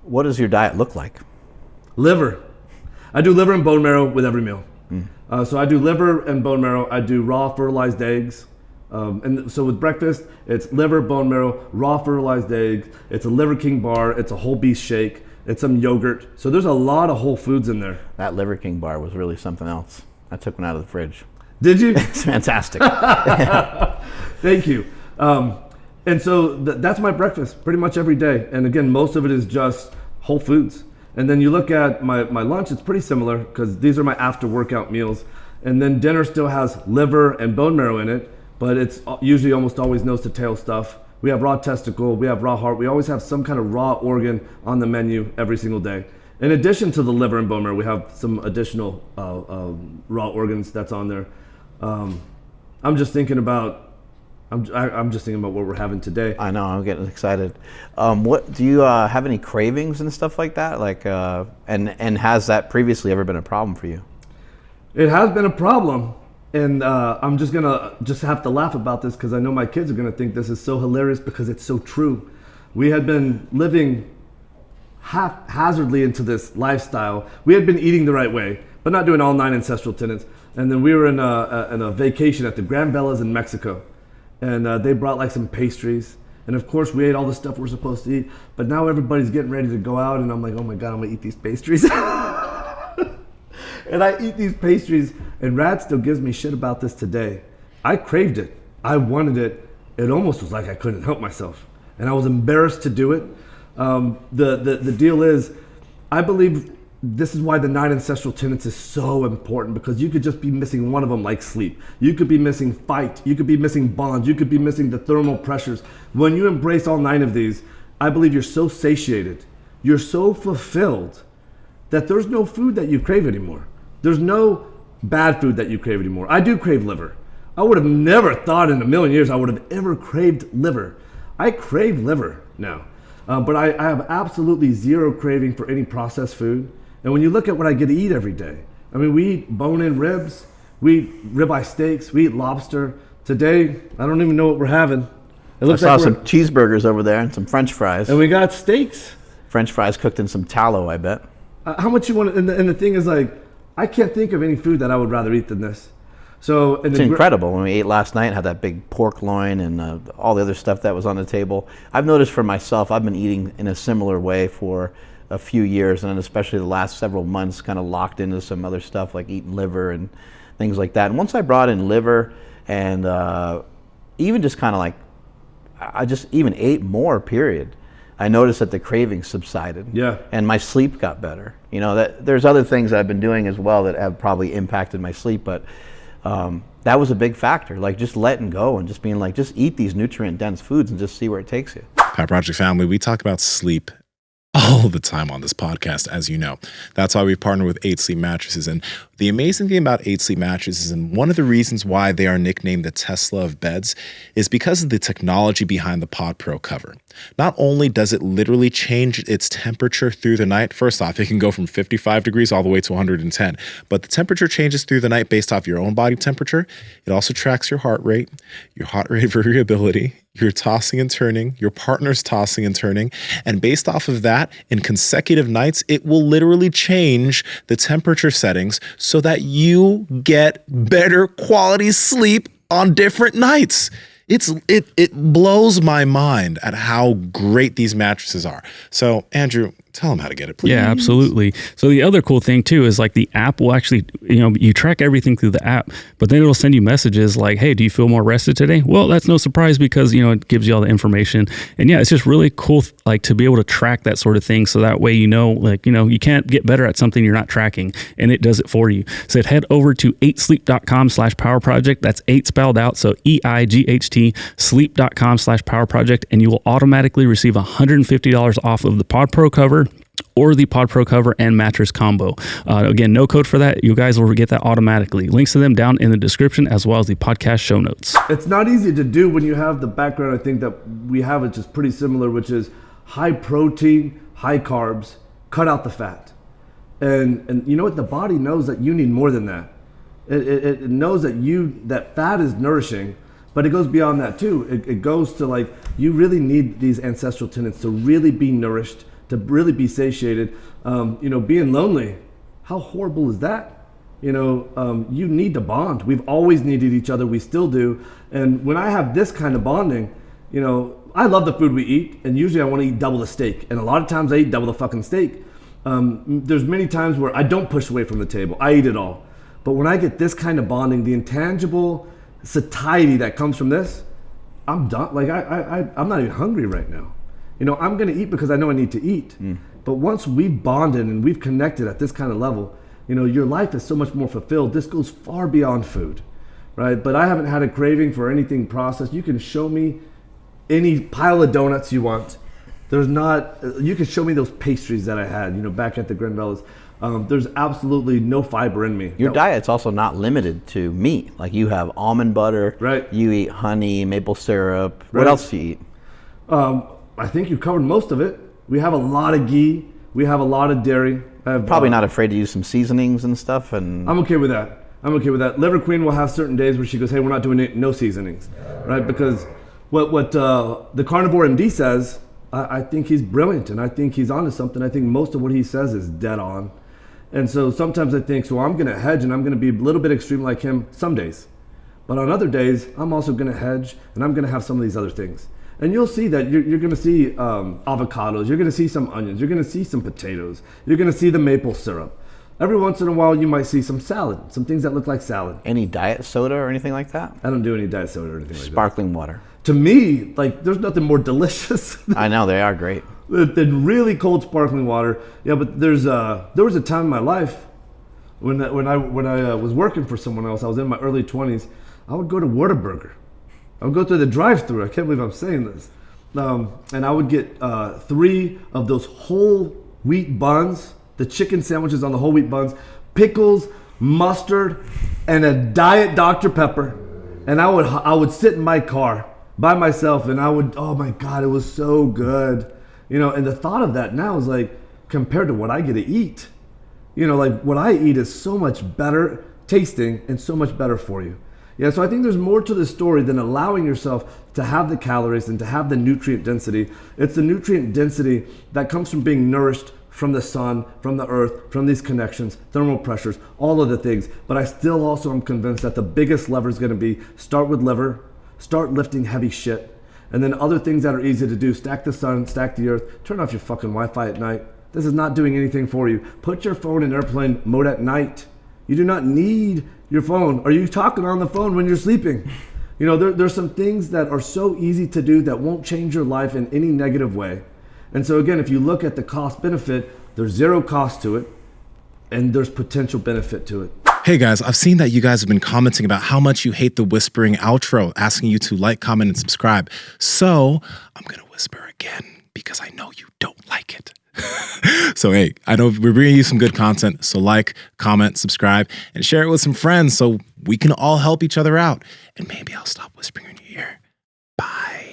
What does your diet look like? Liver. I do liver and bone marrow with every meal. So I do liver and bone marrow. I do raw fertilized eggs. And so with breakfast, it's liver, bone marrow, raw fertilized eggs. It's a Liver King bar. It's a whole beef shake. It's some yogurt. So there's a lot of whole foods in there. That Liver King bar was really something else. I took one out of the fridge. Did you? It's fantastic. Thank you. And so that's my breakfast pretty much every day. And again, most of it is just whole foods. And then you look at my lunch, it's pretty similar because these are my after workout meals. And then dinner still has liver and bone marrow in it, but it's usually almost always nose to tail stuff. We have raw testicle, we have raw heart. We always have some kind of raw organ on the menu every single day. In addition to the liver and bone marrow, we have some additional raw organs that's on there. I'm just thinking about what we're having today. I know, I'm getting excited. What do you have any cravings and stuff like that? Like, and has that previously ever been a problem for you? It has been a problem, and I'm just gonna have to laugh about this because I know my kids are gonna think this is so hilarious because it's so true. We had been living haphazardly into this lifestyle. We had been eating the right way, but not doing all 9 ancestral tenets. And then we were in a vacation at the Grand Bellas in Mexico. And they brought like some pastries. And of course we ate all the stuff we're supposed to eat. But now everybody's getting ready to go out and I'm like, oh my God, I'm gonna eat these pastries. And I eat these pastries and Rad still gives me shit about this today. I craved it. I wanted it. It almost was like I couldn't help myself. And I was embarrassed to do it. The deal is, I believe this is why the 9 ancestral tenets is so important because you could just be missing one of them like sleep. You could be missing fight. You could be missing bonds. You could be missing the thermal pressures. When you embrace all 9 of these, I believe you're so satiated, you're so fulfilled that there's no food that you crave anymore. There's no bad food that you crave anymore. I do crave liver. I would have never thought in a million years I would have ever craved liver. I crave liver now, but I have absolutely zero craving for any processed food. And when you look at what I get to eat every day, I mean, we eat bone-in ribs, we eat ribeye steaks, we eat lobster. Today, I don't even know what we're having. It looks like some cheeseburgers over there and some French fries. And we got steaks. French fries cooked in some tallow, I bet. How much you want? And the thing is, like, I can't think of any food that I would rather eat than this. So it's incredible. When we ate last night, had that big pork loin and all the other stuff that was on the table. I've noticed for myself, I've been eating in a similar way for a few years, and especially the last several months, kind of locked into some other stuff like eating liver and things like that. And once I brought in liver and even just kind of like, I just even ate more, period. I noticed that the cravings subsided. Yeah. And my sleep got better. You know, that there's other things I've been doing as well that have probably impacted my sleep, but that was a big factor. Like just letting go and just being like, just eat these nutrient dense foods and just see where it takes you. Power Project family, we talk about sleep all the time on this podcast, as you know. That's why we've partnered with 8 Sleep Mattresses. And the amazing thing about 8 Sleep Mattresses, and one of the reasons why they are nicknamed the Tesla of beds, is because of the technology behind the Pod Pro cover. Not only does it literally change its temperature through the night, first off, it can go from 55 degrees all the way to 110, but the temperature changes through the night based off your own body temperature. It also tracks your heart rate variability, your tossing and turning, your partner's tossing and turning, and based off of that, in consecutive nights, it will literally change the temperature settings so that you get better quality sleep on different nights. It blows my mind at how great these mattresses are. So, Andrew, tell them how to get it, please. Yeah, absolutely. So the other cool thing too is like the app will actually, you track everything through the app, but then it'll send you messages like, hey, do you feel more rested today? Well, that's no surprise because, it gives you all the information. And yeah, it's just really cool, like to be able to track that sort of thing. So that way, you can't get better at something you're not tracking, and it does it for you. So head over to 8sleep.com/power project. That's 8 spelled out. So EIGHT sleep.com/power project, and you will automatically receive $150 off of the Pod Pro cover or the Pod Pro cover and mattress combo. Again, no code for that. You guys will get that automatically. Links to them down in the description as well as the podcast show notes. It's not easy to do when you have the background. I think that we have, which is pretty similar, which is high protein, high carbs, cut out the fat. And you know what? The body knows that you need more than that. It knows that fat is nourishing, but it goes beyond that too. It goes to like, you really need these ancestral tenets to really be nourished, to really be satiated. Being lonely, how horrible is that? You need to bond. We've always needed each other. We still do. And when I have this kind of bonding, I love the food we eat, and usually I want to eat double the steak. And a lot of times I eat double the fucking steak. There's many times where I don't push away from the table. I eat it all. But when I get this kind of bonding, the intangible satiety that comes from this, I'm done. Like I'm not even hungry right now. I'm going to eat because I know I need to eat. But once we've bonded and we've connected at this kind of level, your life is so much more fulfilled. This goes far beyond food, right? But I haven't had a craving for anything processed. You can show me any pile of donuts you want. You can show me those pastries that I had, back at the Granvellas. There's absolutely no fiber in me. Your diet's also not limited to meat. Like you have almond butter, right? You eat honey, maple syrup. Right. What else do you eat? I think you've covered most of it. We have a lot of ghee. We have a lot of dairy. Probably not afraid to use some seasonings and stuff. And I'm okay with that. Liver Queen will have certain days where she goes, hey, we're not doing no seasonings, right? Because what the Carnivore MD says, I think he's brilliant, and I think he's onto something. I think most of what he says is dead on. And so sometimes I think, I'm going to hedge and I'm going to be a little bit extreme like him some days. But on other days, I'm also going to hedge and I'm going to have some of these other things. And you'll see that you're going to see avocados, you're going to see some onions, you're going to see some potatoes, you're going to see the maple syrup. Every once in a while, you might see some salad, some things that look like salad. Any diet soda or anything like that? I don't do any diet soda or anything like that. Sparkling water. To me, there's nothing more delicious. I know, they are great. Than really cold sparkling water. Yeah, but there was a time in my life when I was working for someone else. I was in my early 20s. I would go to Whataburger. I would go through the drive-thru. I can't believe I'm saying this. And I would get 3 of those whole wheat buns, the chicken sandwiches on the whole wheat buns, pickles, mustard, and a Diet Dr. Pepper. And I would sit in my car by myself, and oh my God, it was so good. And the thought of that now is like, compared to what I get to eat, what I eat is so much better tasting and so much better for you. Yeah, so I think there's more to the story than allowing yourself to have the calories and to have the nutrient density. It's the nutrient density that comes from being nourished from the sun, from the earth, from these connections, thermal pressures, all of the things. But I still also am convinced that the biggest lever is going to be start with liver, start lifting heavy shit, and then other things that are easy to do. Stack the sun, stack the earth, turn off your fucking Wi-Fi at night. This is not doing anything for you. Put your phone in airplane mode at night. You do not need your phone. Are you talking on the phone when you're sleeping? There's some things that are so easy to do that won't change your life in any negative way. And so again, if you look at the cost benefit, there's zero cost to it, and there's potential benefit to it. Hey guys, I've seen that you guys have been commenting about how much you hate the whispering outro, asking you to like, comment, and subscribe. So I'm going to whisper again because I know you don't like it. So hey, I know we're bringing you some good content. So like, comment, subscribe, and share it with some friends so we can all help each other out. And maybe I'll stop whispering in your ear. Bye.